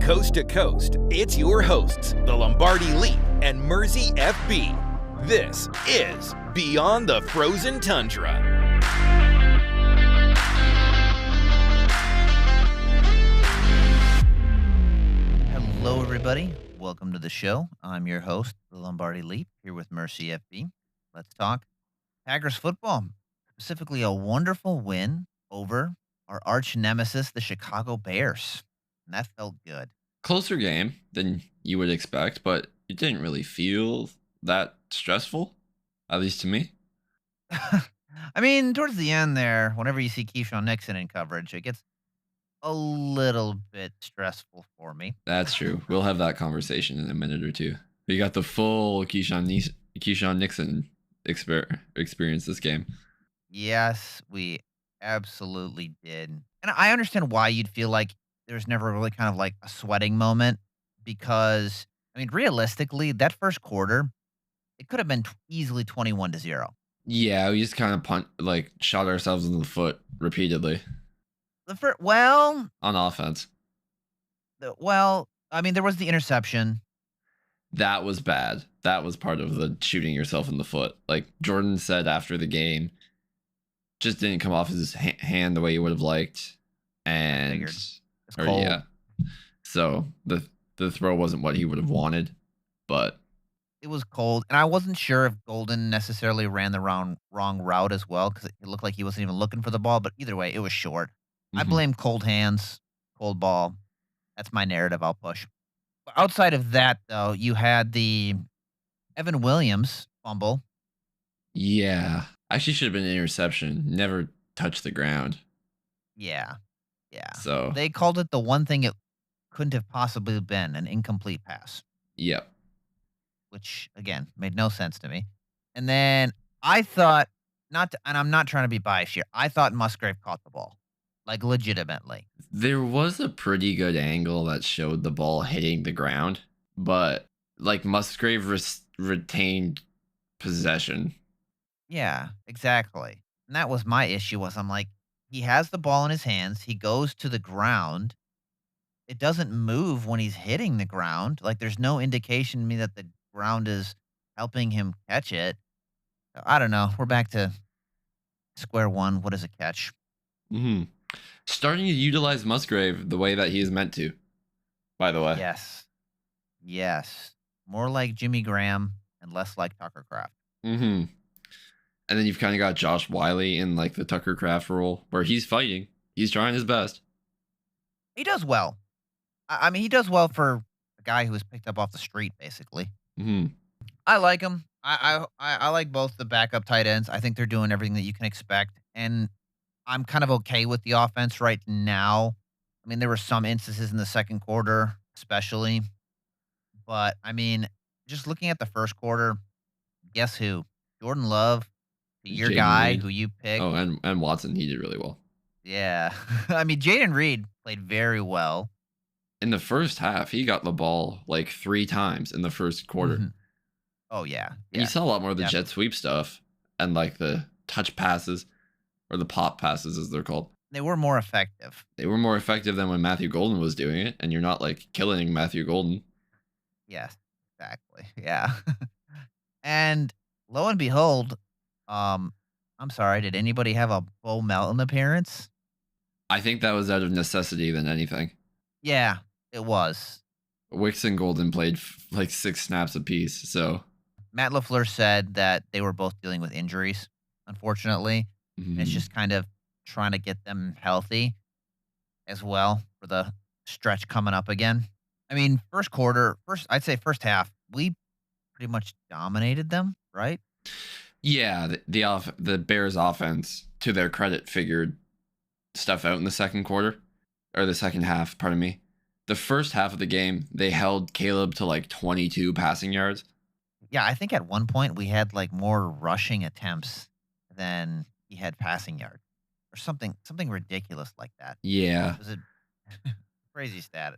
coast to coast, it's your hosts, the Lombardi Leap and Mersey FB. This is Beyond the Frozen Tundra. Hello, everybody. Welcome to the show. I'm your host, the Lombardi Leap, here with Mersey FB. Let's talk Packers football, specifically a wonderful win over our arch nemesis, the Chicago Bears. And that felt good. Closer game than you would expect, but it didn't really feel that stressful, at least to me. I mean, towards the end there, whenever you see Keyshawn Nixon in coverage, it gets a little bit stressful for me. That's true. We'll have that conversation in a minute or two. We got the full Keyshawn Nixon experience this game. Yes, we absolutely did. And I understand why you'd feel like there's never really kind of like a sweating moment because, I mean, realistically, that first quarter, it could have been easily 21-0. Yeah, we just kind of shot ourselves in the foot repeatedly On offense. I mean, there was the interception. That was bad. That was part of the shooting yourself in the foot. Like Jordan said after the game, just didn't come off his hand the way he would have liked. And It's cold. yeah. So the throw wasn't what he would have wanted, but It was cold, and I wasn't sure if Golden necessarily ran the wrong route as well because it looked like he wasn't even looking for the ball, but either way, it was short. I blame cold hands, cold ball. That's my narrative I'll push. But outside of that, though, you had the Evan Williams fumble. yeah, actually should have been an interception. Never touched the ground. Yeah. So They called it the one thing it couldn't have possibly been, an incomplete pass, yep. which, again, made no sense to me. And then I thought, and I'm not trying to be biased here, I thought Musgrave caught the ball, like legitimately. There was a pretty good angle that showed the ball hitting the ground, but like Musgrave retained possession. Yeah, exactly. And that was my issue was I'm like, he has the ball in his hands. He goes to the ground. It doesn't move when he's hitting the ground. Like there's no indication to me that the ground is helping him catch it. I don't know. We're back to square one. What is a catch? Starting to utilize Musgrave the way that he is meant to, by the way. Yes. More like Jimmy Graham and less like Tucker Kraft. And then you've kind of got Josh Wiley in like the Tucker Kraft role where he's fighting. He's trying his best. He does well. I mean, he does well for a guy who was picked up off the street, basically. I like him. I like both the backup tight ends. I think they're doing everything that you can expect. And I'm kind of okay with the offense right now. I mean, there were some instances in the second quarter, especially. But, I mean, just looking at the first quarter, guess who? Jordan Love, your Jayden guy Reed. who you picked. Oh, and Watson, he did really well. Yeah. I mean, Jayden Reed played very well. In the first half, he got the ball like 3 times in the first quarter. Oh, yeah. And you saw a lot more of the jet sweep stuff and like the touch passes or the pop passes as they're called. They were more effective. They were more effective than when Matthew Golden was doing it, and you're not like killing Matthew Golden. Yes, exactly. Yeah. And lo and behold, I'm sorry, did anybody have a Bo Melton appearance? I think that was out of necessity than anything. Yeah, it was. Wicks and Golden played like 6 snaps apiece, so Matt LaFleur said that they were both dealing with injuries, unfortunately. And it's just kind of trying to get them healthy as well for the stretch coming up again. I mean, I'd say first half, we pretty much dominated them, right? yeah, the Bears offense, to their credit, figured stuff out in the second quarter or the second half, pardon me. The first half of the game, they held Caleb to like 22 passing yards. Yeah, I think at one point we had like more rushing attempts than he had passing yards or something ridiculous like that. Yeah. It was a crazy stat.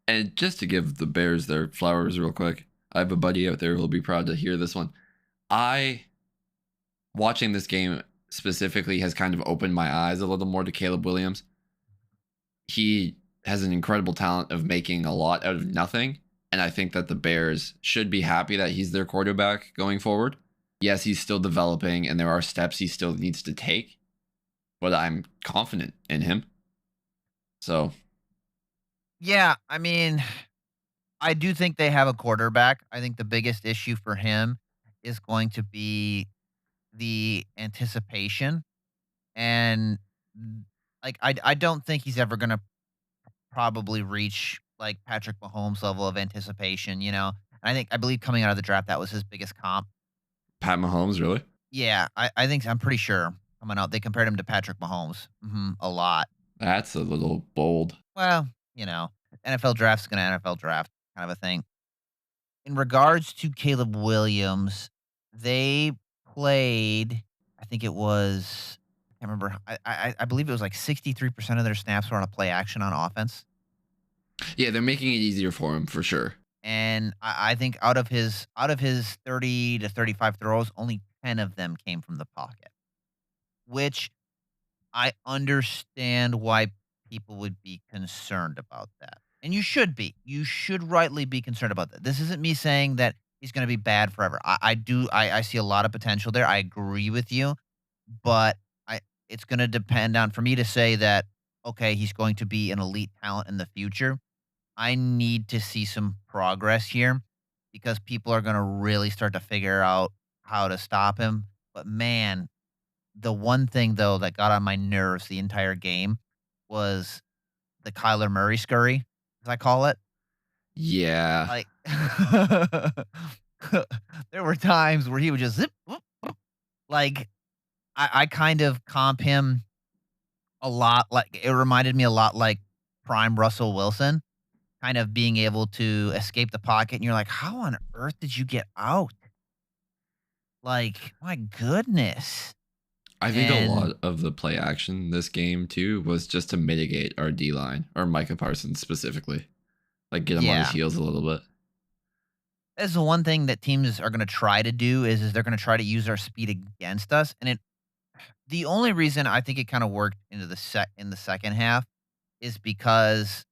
And just to give the Bears their flowers real quick, I have a buddy out there who'll be proud to hear this one. Watching this game specifically has kind of opened my eyes a little more to Caleb Williams. He has an incredible talent of making a lot out of nothing. And I think that the Bears should be happy that he's their quarterback going forward. Yes, he's still developing and there are steps he still needs to take, but I'm confident in him. So, Yeah, I mean, I do think they have a quarterback. I think the biggest issue for him is going to be the anticipation. And like I don't think he's ever gonna probably reach like Patrick Mahomes level of anticipation. I believe coming out of the draft that was his biggest comp. Pat Mahomes, really? Yeah, I'm pretty sure coming out they compared him to Patrick Mahomes a lot. That's a little bold. Well, you know, NFL draft's gonna NFL draft kind of a thing. In regards to Caleb Williams, they played, I think it was, I can't remember. I believe it was like 63% of their snaps were on a play action on offense. Yeah, they're making it easier for him for sure. And I think out of his 30 to 35 throws, only 10 of them came from the pocket, which I understand why people would be concerned about that. And you should be. You should rightly be concerned about that. This isn't me saying that he's going to be bad forever. I see a lot of potential there. I agree with you, but it's going to depend on for me to say that okay, he's going to be an elite talent in the future. I need to see some progress here because people are going to really start to figure out how to stop him. But man, the one thing though that got on my nerves the entire game was the Kyler Murray scurry, as I call it. Yeah. Like there were times where he would just zip, whoop, whoop. Like I kind of comp him a lot. Like it reminded me a lot like prime Russell Wilson, kind of being able to escape the pocket, and you're like, how on earth did you get out? Like my goodness. I think a And lot of the play action this game too was just to mitigate our D line or Micah Parsons specifically, like get him on his yeah, heels a little bit. that's the one thing that teams are going to try to do is they're going to try to use our speed against us. And the only reason I think it kind of worked into in the second half is because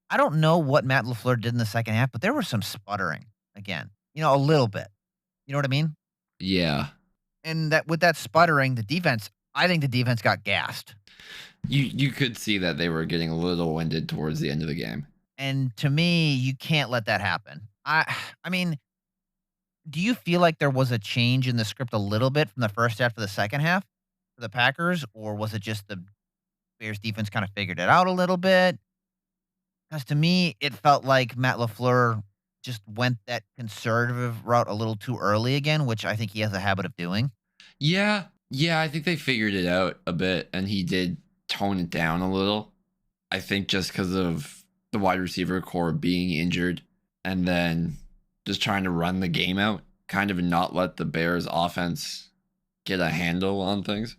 I don't know what Matt LaFleur did in the second half, but there was some sputtering again. A little bit. You know what I mean? Yeah, And that with that sputtering, I think the defense got gassed. you could see that they were getting a little winded towards the end of the game. And to me, you can't let that happen. I mean, do you feel like there was a change in the script a little bit from the first half to the second half for the Packers, or was it just the Bears defense kind of figured it out a little bit? Because to me, it felt like Matt LaFleur just went that conservative route a little too early again, which I think he has a habit of doing. Yeah, I think they figured it out a bit, and he did tone it down a little. I think just because of the wide receiver core being injured, and then just trying to run the game out, kind of not let the Bears offense get a handle on things,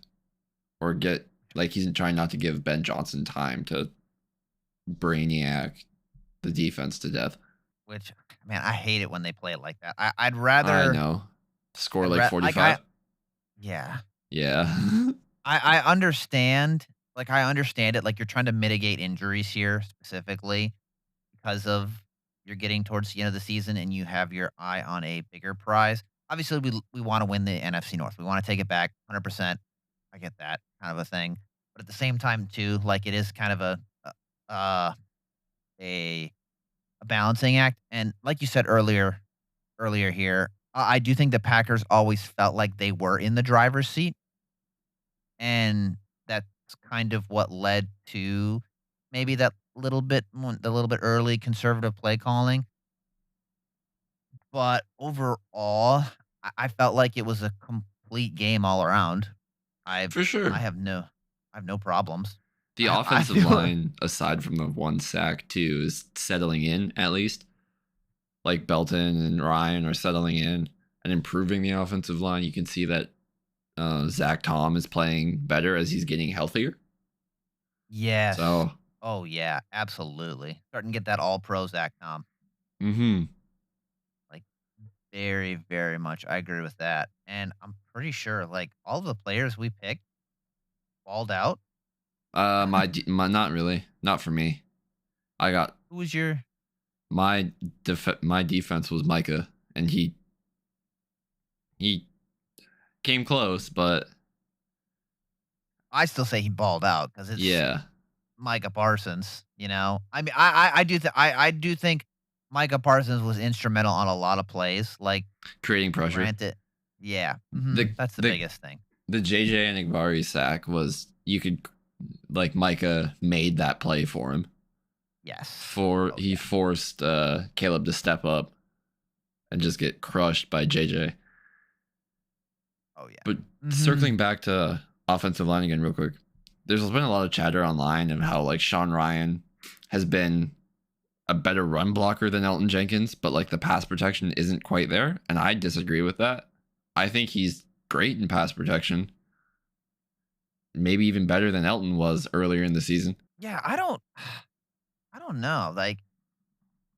or get like he's trying not to give Ben Johnson time to brainiac the defense to death. Which, man, I hate it when they play it like that. I'd I rather, know. Score I'd like ra- like 45. yeah, Yeah. I understand. Like I understand it. Like you're trying to mitigate injuries here specifically because of you're getting towards the end of the season and you have your eye on a bigger prize. Obviously, we want to win the NFC North. We want to take it back 100%. I get that kind of a thing, but at the same time, too, like it is kind of uh, a a balancing act. And like you said earlier here, I do think the Packers always felt like they were in the driver's seat, and that's kind of what led to maybe the little bit early conservative play calling. But overall, I felt like it was a complete game all around. I For sure. I have no problems. The I offensive feel line, aside from the one sack, too, is settling in at least. Like Belton and Ryan are settling in and improving the offensive line. You can see that Zach Tom is playing better as he's getting healthier. yes. So, Oh yeah, absolutely. Starting to get that all pro Zach Tom. mm-hmm. Like very, very much. I agree with that. And I'm pretty sure like all the players we picked balled out. My not really, not for me. I got Who was your? my defense was Micah, and he came close, but I still say he balled out because it's yeah, Micah Parsons. I mean, I do think Micah Parsons was instrumental on a lot of plays. Like, creating pressure. granted, yeah, The that's the the biggest thing. the JJ and Igvari sack was you could like Micah made that play for him. Yes. He forced Caleb to step up and just get crushed by JJ. Oh yeah. But circling back to offensive line again real quick. There's been a lot of chatter online of how like Sean Ryan has been a better run blocker than Elton Jenkins, but like the pass protection isn't quite there, and I disagree with that. I think he's great in pass protection. Maybe even better than Elton was earlier in the season. Yeah, I don't know. Like,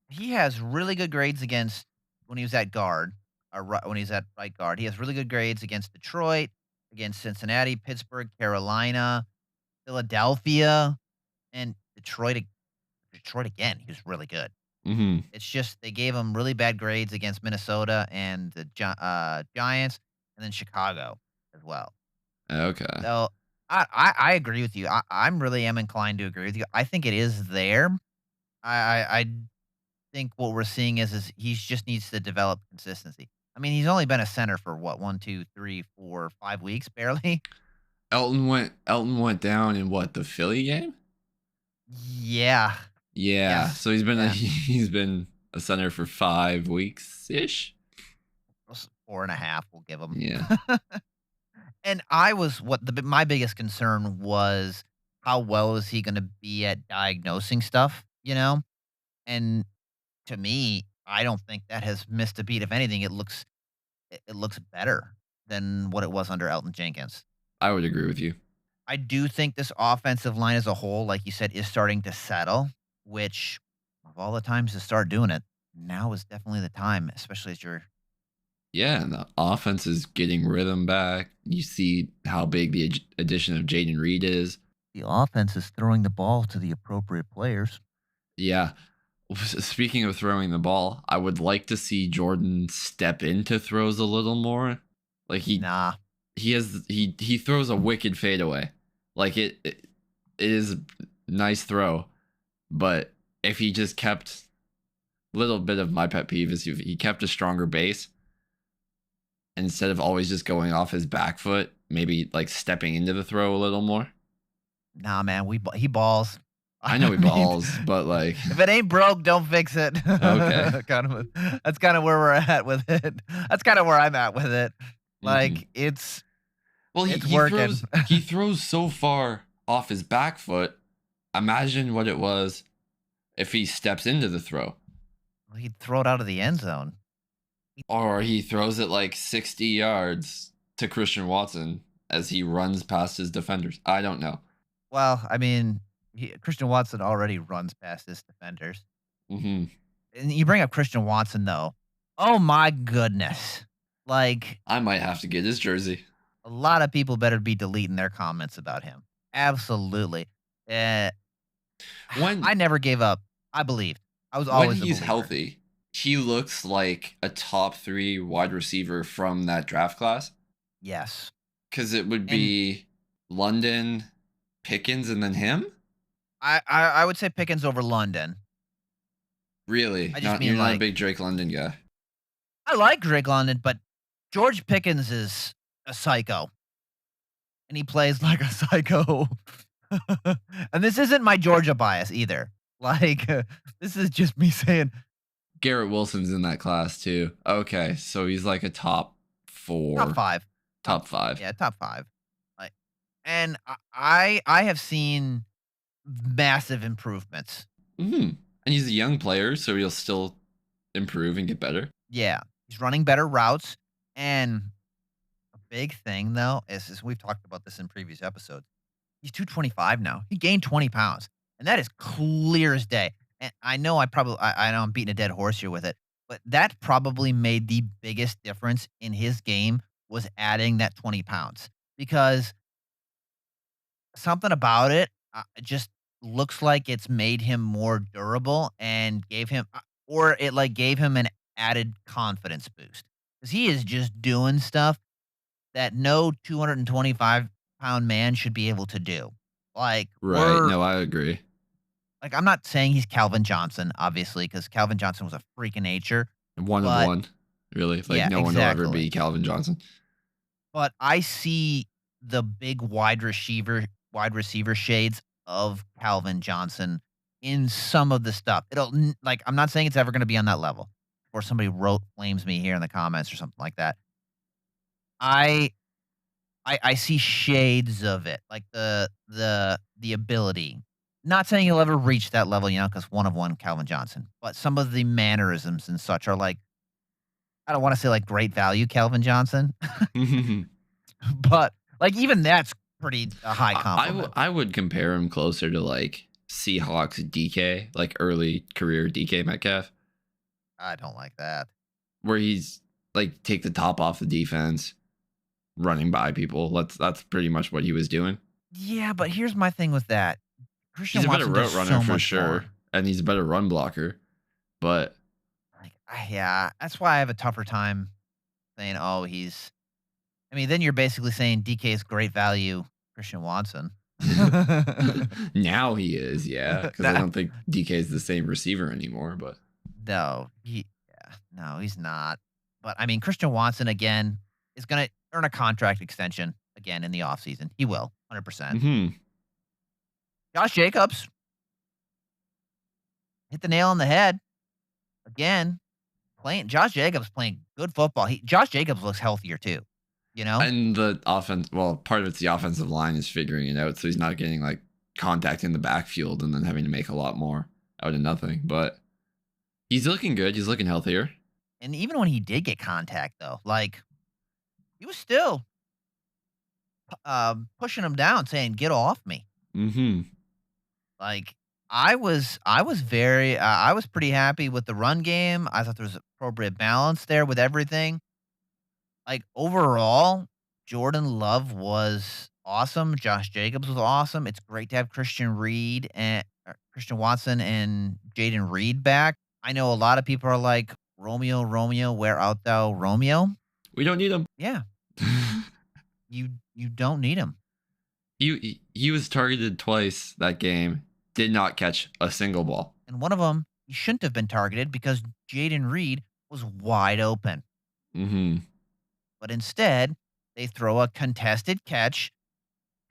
he has really good grades against when he was at guard, or when he's at right guard. He has really good grades against Detroit, against Cincinnati, Pittsburgh, Carolina, Philadelphia, and Detroit. Detroit again. He was really good. It's just they gave him really bad grades against Minnesota and the Giants, and then Chicago as well. Okay. So I agree with you. I'm really am inclined to agree with you. I think it is there. I think what we're seeing is he just needs to develop consistency. I mean, he's only been a center for what 1, 2, 3, 4, 5 weeks, barely. Elton went down in what, the Philly game? Yeah. Yeah. Yes. So he's been a center for 5 weeks ish. 4.5, we'll give him. Yeah. And my biggest concern was how well is he going to be at diagnosing stuff, And to me, I don't think that has missed a beat. If anything, it looks better than what it was under Elton Jenkins. I would agree with you. I do think this offensive line as a whole, like you said, is starting to settle, which of all the times to start doing it, now is definitely the time, especially as you're. Yeah, and the offense is getting rhythm back. You see how big the addition of Jaden Reed is. The offense is throwing the ball to the appropriate players. Yeah. Speaking of throwing the ball, I would like to see Jordan step into throws a little more. Like he throws a wicked fadeaway. Like it is a nice throw, but if he just kept a little bit of my pet peeve is if he kept a stronger base instead of always just going off his back foot, maybe like stepping into the throw a little more. Nah, man, he balls. I know he balls, but like if it ain't broke, don't fix it. Okay. That's kind of where we're at with it. That's kind of where I'm at with it. Like it's working. He throws so far off his back foot. Imagine what it was if he steps into the throw. He'd throw it out of the end zone. Or he throws it like 60 yards to Christian Watson as he runs past his defenders. I don't know. Well, I mean, Christian Watson already runs past his defenders. And you bring up Christian Watson, though. Oh, my goodness. Like, I might have to get his jersey. A lot of people better be deleting their comments about him. Absolutely. I never gave up. I believed. I was always when he's healthy. He looks like a top 3 wide receiver from that draft class. Yes. Because it would be London, Pickens, and then him? I would say Pickens over London. Really? You're not a big Drake London guy. I like Drake London, but George Pickens is a psycho. And he plays like a psycho. And this isn't my Georgia bias either. Like, this is just me saying. Garrett Wilson's in that class too. Okay, so he's like a top 4. Top 5. Top 5. Yeah, top 5. And I have seen massive improvements. And he's a young player, so he'll still improve and get better. Yeah, he's running better routes. And a big thing, though, is we've talked about this in previous episodes. He's 225 now. He gained 20 pounds. And that is clear as day. And I know I know I'm beating a dead horse here with it, but that probably made the biggest difference in his game was adding that 20 pounds. Because something about it, It just looks like it's made him more durable and gave him, or it like gave him an added confidence boost because he is just doing stuff that no 225-pound man should be able to do. Like Right. No, I agree. like I'm not saying he's Calvin Johnson, obviously, because Calvin Johnson was a freak of nature. One of But one, really. Like yeah, no one will ever exactly. be Calvin Johnson. But I see the big wide receiver shades of Calvin Johnson in some of the stuff. Like I'm not saying it's ever going to be on that level. Or somebody flames me here in the comments or something like that. I I see shades of it, like the ability. Not saying he'll ever reach that level, because one of one Calvin Johnson, but some of the mannerisms and such are like, I don't wanna say like great value Calvin Johnson, but like even that's pretty a high compliment. I would compare him closer to like Seahawks DK, like early career DK Metcalf, I don't like that. where he's like take the top off the defense, running by people. That's pretty much what he was doing. Yeah, but here's my thing with that. Christian He's a better Watson does route runner so for much sure, more. and he's a better run blocker. But Like, yeah, that's why I have a tougher time saying, "Oh, he's." I mean, then you're basically saying DK is great value Christian Watson. now he is, yeah, because I Nah, don't think DK is the same receiver anymore. But no, no, he's not. But I mean, Christian Watson again is going to earn a contract extension again in the offseason. He will, 100%. Josh Jacobs hit the nail on the head again. Josh Jacobs playing good football. Josh Jacobs looks healthier too. And the offense, well, part of it's the offensive line is figuring it out, so he's not getting like contact in the backfield and then having to make a lot more out of nothing. But he's looking good. He's looking healthier. And even when he did get contact, though, like he was still pushing him down, saying, "Get off me." Like I was pretty happy with the run game. I thought there was appropriate balance there with everything. Like overall, Jordan Love was awesome. Josh Jacobs was awesome. It's great to have Christian Watson and Jaden Reed back. I know a lot of people are like, Romeo, Romeo, where art thou, Romeo? We don't need him. Yeah. You don't need him. He was targeted twice that game. Did not catch a single ball. And one of them, he shouldn't have been targeted because Jaden Reed was wide open. But instead, they throw a contested catch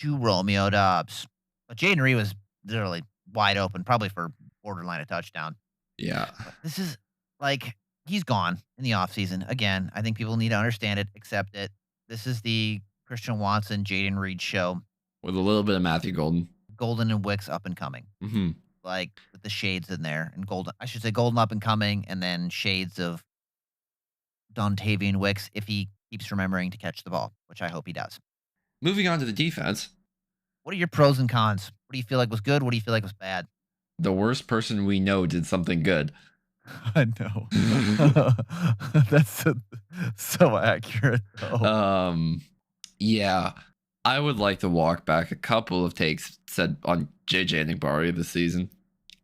to Romeo Doubs. But Jaden Reed was literally wide open, probably for borderline a touchdown. Yeah. But this is like, he's gone in the offseason. Again, I think people need to understand it, accept it. This is the Christian Watson, Jaden Reed show. With a little bit of Matthew Golden. Golden and Wicks up and coming. Like with the shades in there. And Golden up and coming, and then shades of Dontavian Wicks if he keeps remembering to catch the ball, which I hope he does. Moving on to the defense. What are your pros and cons? What do you feel like was good? What do you feel like was bad? The worst person we know did something good. I know. That's so accurate, though. Yeah. I would like to walk back a couple of takes said on JJ Enagbare this season.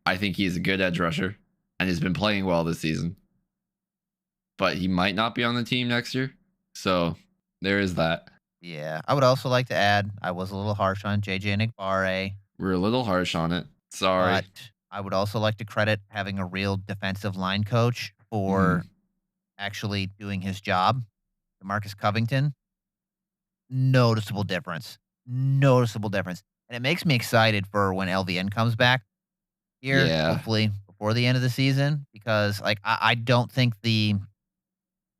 I think he's a good edge rusher and has been playing well this season. But he might not be on the team next year. So there is that. Yeah. I would also like to add, I was a little harsh on JJ Enagbare. We're a little harsh on it. Sorry. But I would also like to credit having a real defensive line coach for actually doing his job. DeMarcus Covington. Noticeable difference. And it makes me excited for when LVN comes back here, hopefully before the end of the season, because like I don't think the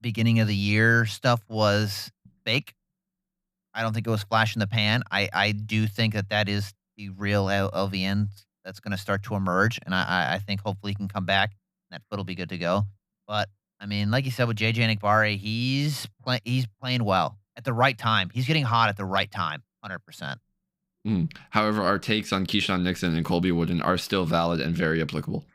beginning of the year stuff was fake. I don't think it was flash in the pan. I do think that is the real LVN that's going to start to emerge, and I think hopefully he can come back and that foot will be good to go. But I mean, like you said with JJ Enagbare, he's playing well at the right time. He's getting hot at the right time, 100%. However, our takes on Keyshawn Nixon and Colby Wooden are still valid and very applicable.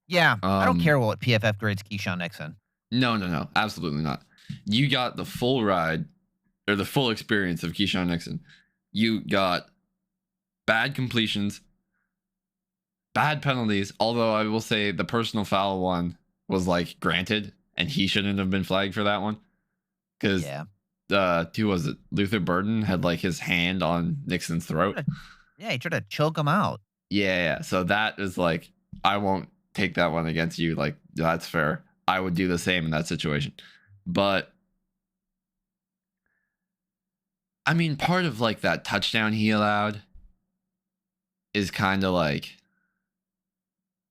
Yeah, I don't care what PFF grades Keyshawn Nixon. No, absolutely not. You got the full ride or the full experience of Keyshawn Nixon. You got bad completions, bad penalties. Although I will say the personal foul one was like granted, and he shouldn't have been flagged for that one because who was it? Luther Burden had like his hand on Nixon's throat. Yeah, he tried to choke him out. Yeah. So that is like, I won't take that one against you. Like, that's fair. I would do the same in that situation. But I mean, part of like that touchdown he allowed is kind of like,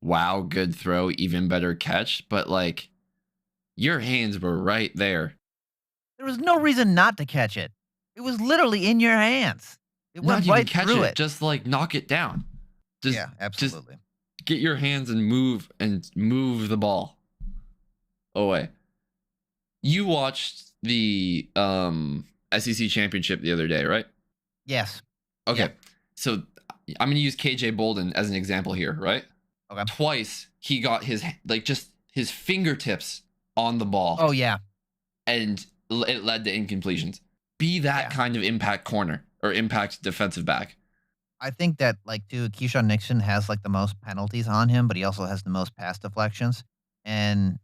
wow, good throw, even better catch. But like, your hands were right there. There was no reason not to catch it. It was literally in your hands. It went right through it. Just like knock it down. Yeah, absolutely. Just get your hands and move the ball away. You watched the SEC championship the other day, right? Yes. Okay. Yeah. So I'm going to use KJ Bolden as an example here, right? Okay. Twice he got his fingertips on the ball. Oh, yeah. And it led to incompletions. Be that kind of impact corner or impact defensive back. I think that, like, too, Keyshawn Nixon has, like, the most penalties on him, but he also has the most pass deflections. And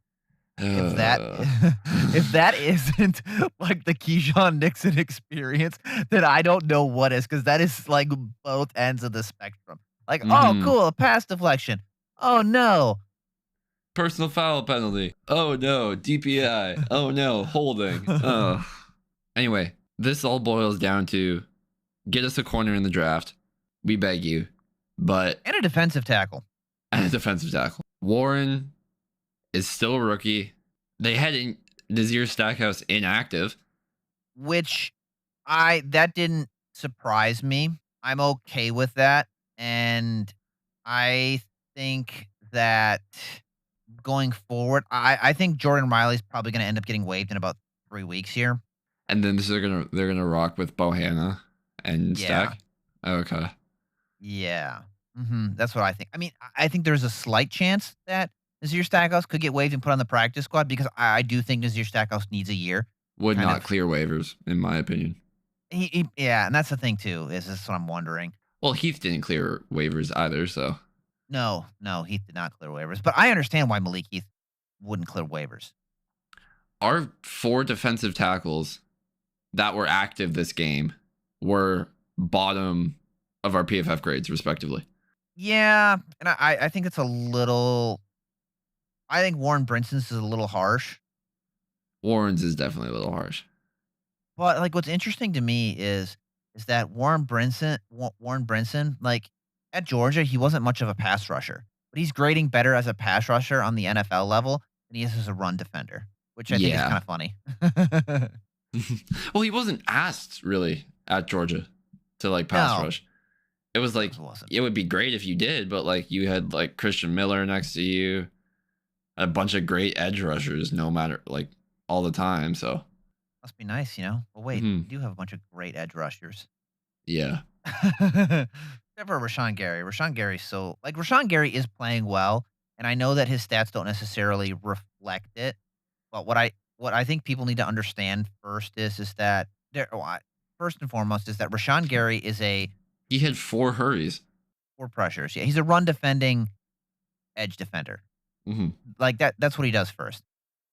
if that isn't, like, the Keyshawn Nixon experience, then I don't know what is, because that is, like, both ends of the spectrum. Like, oh, cool, a pass deflection. Oh, no. Personal foul penalty. Oh, no, DPI. Oh, no, holding. Anyway, this all boils down to get us a corner in the draft. We beg you. And a defensive tackle. Warren is still a rookie. They had Nazir Stackhouse inactive. Which that didn't surprise me. I'm okay with that. And I think that going forward, I think Jordan Riley's probably going to end up getting waived in about 3 weeks here. And then they're gonna rock with Bohanna and Stack. Okay. Yeah. That's what I think. I mean, I think there's a slight chance that Nazir Stackhouse could get waived and put on the practice squad because I do think Nazir Stackhouse needs a year. Would not clear waivers, in my opinion. Yeah, and that's the thing too. Is this what I'm wondering? Well, Heath didn't clear waivers either, so. No, Heath did not clear waivers, but I understand why Malik Heath wouldn't clear waivers. Our 4 defensive tackles that were active this game were bottom of our PFF grades, respectively. Yeah, and I think it's a little. I think Warren Brinson's is a little harsh. Warren's is definitely a little harsh. But like, what's interesting to me is that Warren Brinson, like at Georgia, he wasn't much of a pass rusher, but he's grading better as a pass rusher on the NFL level than he is as a run defender, which I think is kind of funny. Well, he wasn't asked really at Georgia to like pass rush. It was like, it would be great if you did, but like you had like Christian Miller next to you, a bunch of great edge rushers, no matter like all the time. So must be nice, you know. But wait, we do have a bunch of great edge rushers. Yeah. Except for Rashawn Gary. Rashawn Gary is playing well, and I know that his stats don't necessarily reflect it. But what I think people need to understand first is that first and foremost is that Rashawn Gary is he had 4 hurries. 4 pressures. Yeah, he's a run defending edge defender. Like that's what he does first.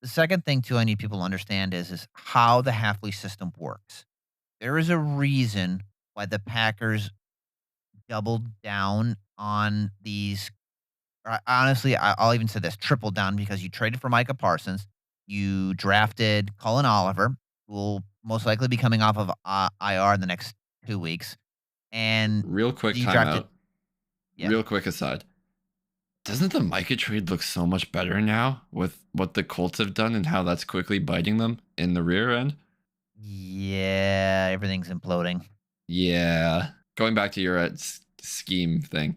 The second thing too I need people to understand is how the Hafley system works. There is a reason why the Packers doubled down on these. Honestly, I'll even say this: triple down, because you traded for Micah Parsons, you drafted Cullen Oliver, who will most likely be coming off of IR in the next 2 weeks, and real quick timeout. Real quick aside. Doesn't the Micah trade look so much better now with what the Colts have done and how that's quickly biting them in the rear end? Yeah, everything's imploding. Yeah. Going back to your scheme thing.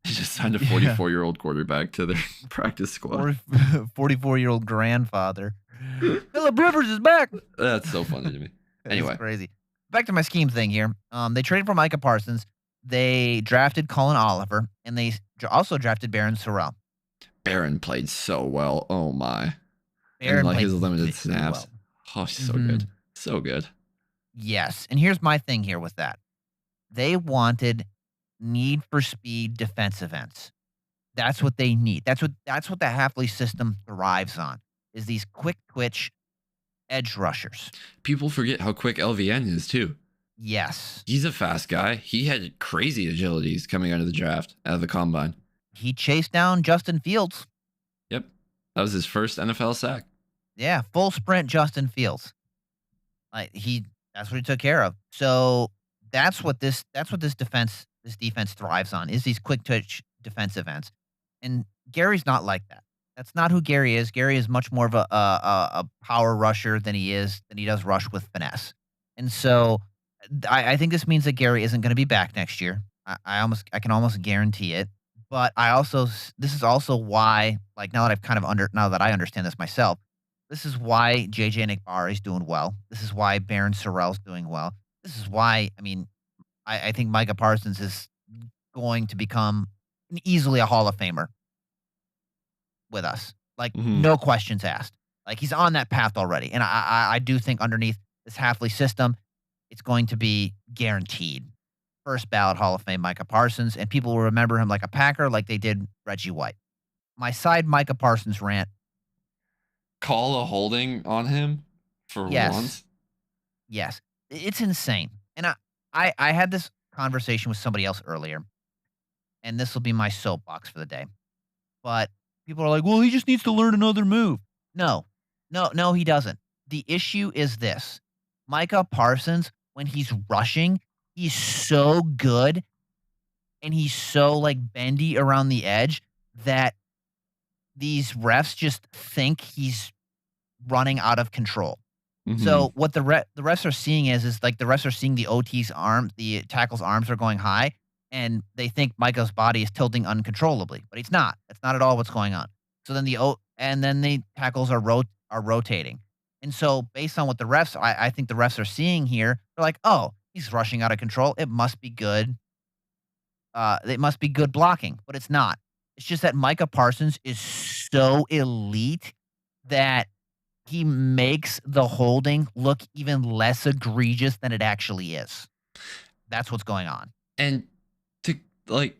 They just signed a 44-year-old quarterback to their practice squad. 44-year-old grandfather. Phillip Rivers is back. That's so funny to me. Anyway. It's crazy. Back to my scheme thing here. They traded for Micah Parsons. They drafted Cullen Oliver, and they also drafted Barron Sorrell. Barron played so well. Oh, my. Barron and like his limited snaps. Well. Oh, he's so good. So good. Yes. And here's my thing here with that. They wanted need for speed defensive ends. That's what they need. That's what the Halfley system thrives on, is these quick twitch edge rushers. People forget how quick LVN is too. Yes. He's a fast guy. He had crazy agilities coming out of the draft, out of the combine. He chased down Justin Fields. Yep. That was his first NFL sack. Yeah, full sprint Justin Fields. That's what he took care of. So that's what this defense thrives on, is these quick twitch defensive ends. And Gary's not like that. That's not who Gary is. Gary is much more of a power rusher than he does rush with finesse. And so I think this means that Gary isn't going to be back next year. I can almost guarantee it. But this is also why, like, now that I understand this myself, this is why JJ Nickbar is doing well. This is why Baron Sorrell's doing well. This is why, I think Micah Parsons is going to become easily a Hall of Famer with us. Like, no questions asked. Like, he's on that path already. And I do think underneath this Halfley system, it's going to be guaranteed. First ballot Hall of Fame Micah Parsons, and people will remember him like a Packer, like they did Reggie White. My side Micah Parsons rant. Call a holding on him for once? Yes. It's insane. And I had this conversation with somebody else earlier, and this will be my soapbox for the day. But people are like, well, he just needs to learn another move. No, he doesn't. The issue is this. Micah Parsons, when he's rushing, he's so good and he's so, like, bendy around the edge that these refs just think he's running out of control. So what the refs are seeing is like the refs are seeing the OT's arm, the tackle's arms are going high, and they think Micah's body is tilting uncontrollably, but it's not. That's not at all what's going on. So then the tackles are rotating. And so based on what the refs, I think the refs are seeing here, they're like, oh, he's rushing out of control. It must be good. It must be good blocking, but it's not. It's just that Micah Parsons is so elite that he makes the holding look even less egregious than it actually is. That's what's going on. And to, like,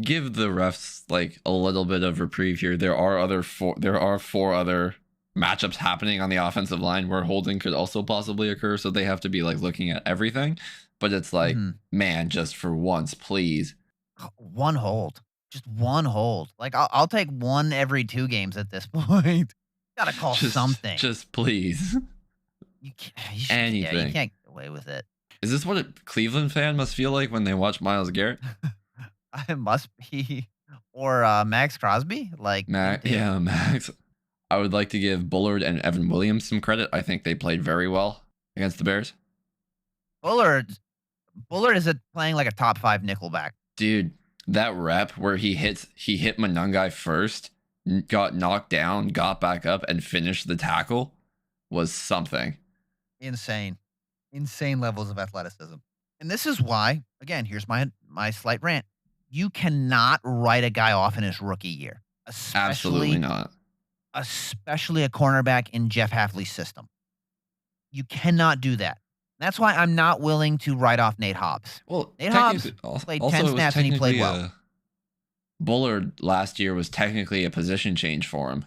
give the refs, like, a little bit of reprieve here, there are four other matchups happening on the offensive line where holding could also possibly occur, so they have to be, like, looking at everything. But it's like, man, just for once, please. One hold. Just one hold. Like, I'll take one every 2 games at this point. Gotta call something. Just please. Anything. Yeah, you can't get away with it. Is this what a Cleveland fan must feel like when they watch Myles Garrett? It must be. Or Max Crosby? Like, Max. I would like to give Bullard and Evan Williams some credit. I think they played very well against the Bears. Bullard is playing like a top 5 nickelback. Dude, that rep where he hit Monungai first, got knocked down, got back up, and finished the tackle was something. Insane levels of athleticism. And this is why, again, here's my slight rant. You cannot write a guy off in his rookie year. Absolutely not. Especially a cornerback in Jeff Halfley's system. You cannot do that. That's why I'm not willing to write off Nate Hobbs. Well, Nate Hobbs played 10 snaps and he played well. Bullard last year was technically a position change for him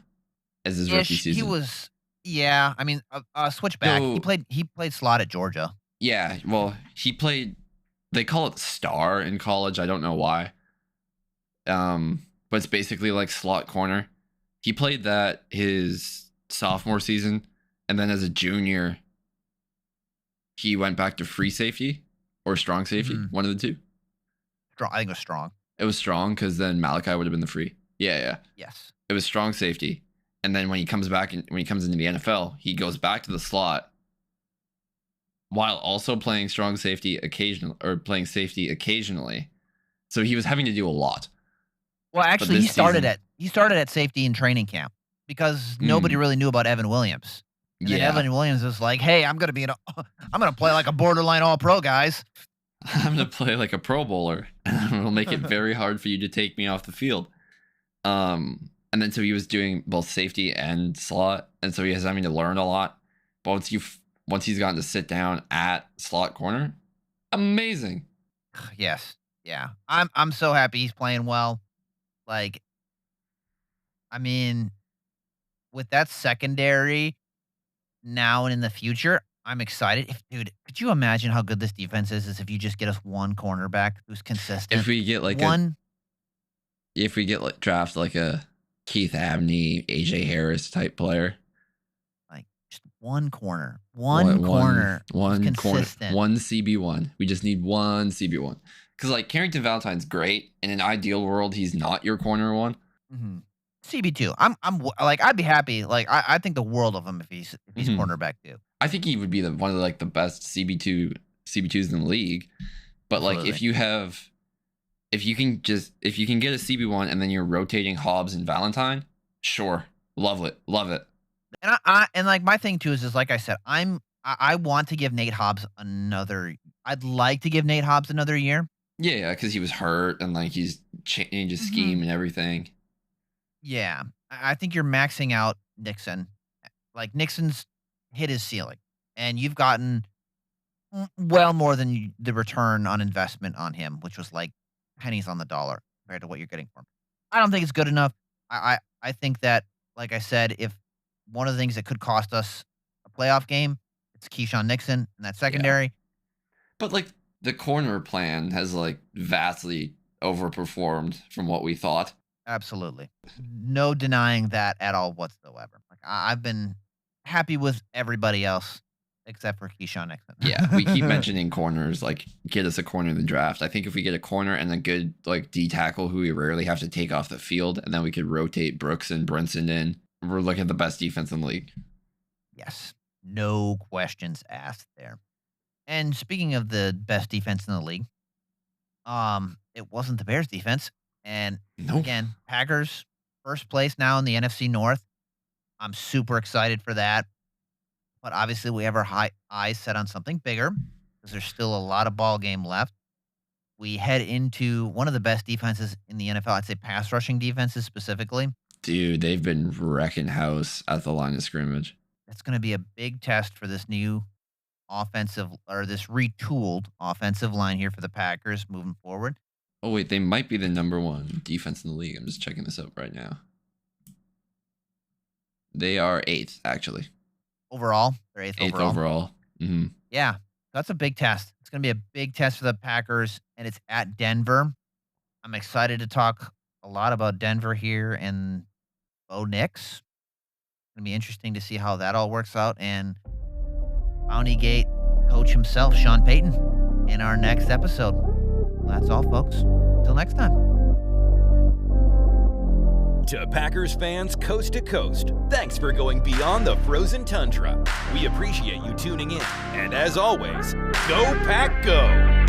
as his rookie season. He was, yeah. I mean, a switchback. He played slot at Georgia. Yeah, well, he played. They call it star in college. I don't know why. But it's basically like slot corner. He played that his sophomore season, and then as a junior, he went back to free safety or strong safety, one of the two. I think it was strong. It was strong because then Malachi would have been the free. Yeah. Yes. It was strong safety. And then when he comes back, when he comes into the NFL, he goes back to the slot while also playing strong safety playing safety occasionally. So he was having to do a lot. Well, actually, he started at safety in training camp because nobody really knew about Evan Williams. And then Evan Williams was like, "Hey, I'm gonna play like a borderline All-Pro, guys. I'm gonna play like a Pro Bowler, and it'll make it very hard for you to take me off the field." And then so he was doing both safety and slot, and so he was having to learn a lot. But once he's gotten to sit down at slot corner, amazing. Yes, yeah. I'm so happy he's playing well. Like, I mean, with that secondary now and in the future, I'm excited. Dude, could you imagine how good this defense is if you just get us one cornerback who's consistent? If we get like draft like a Keith Abney, AJ Harris type player, like just one corner, one corner, consistent, one CB1. We just need one CB1 because like Carrington Valentine's great. In an ideal world, he's not your corner one. Mm-hmm. CB2. I'm like I'd be happy. Like I think the world of him if he's cornerback too. I think he would be one of like the best CB2s in the league. But Absolutely. Like if you can get a CB1 and then you're rotating Hobbs and Valentine, sure, love it. And and like my thing too is like I said, I want to give Nate Hobbs I'd like to give Nate Hobbs another year. Yeah, because he was hurt and like he's changed his scheme and everything. Yeah, I think you're maxing out Nixon. Like Nixon's hit his ceiling, and you've gotten well more than the return on investment on him, which was like pennies on the dollar compared to what you're getting for him. I don't think it's good enough. I think that, like I said, if one of the things that could cost us a playoff game, it's Keyshawn Nixon and that secondary. Yeah. But like the corner plan has like vastly overperformed from what we thought. Absolutely. No denying that at all whatsoever. Like I've been happy with everybody else except for Keyshawn Nixon. Yeah, we keep mentioning corners, like get us a corner in the draft. I think if we get a corner and a good like D tackle who we rarely have to take off the field, and then we could rotate Brooks and Brinson in, we're looking at the best defense in the league. Yes. No questions asked there. And speaking of the best defense in the league, it wasn't the Bears defense. And again, Packers first place now in the NFC North. I'm super excited for that. But obviously we have our eyes set on something bigger because there's still a lot of ball game left. We head into one of the best defenses in the NFL. I'd say pass rushing defenses specifically. Dude, they've been wrecking house at the line of scrimmage. It's going to be a big test for this new this retooled offensive line here for the Packers moving forward. Oh, wait, they might be the number one defense in the league. I'm just checking this out right now. They are 8th, actually. Overall? They're 8th overall. Mm-hmm. Yeah, that's a big test. It's going to be a big test for the Packers, and it's at Denver. I'm excited to talk a lot about Denver here and Bo Nix. It's going to be interesting to see how that all works out. And Bounty Gate coach himself, Sean Payton, in our next episode. That's all, folks. Until next time. To Packers fans coast to coast, thanks for going beyond the frozen tundra. We appreciate you tuning in. And as always, go Pack Go!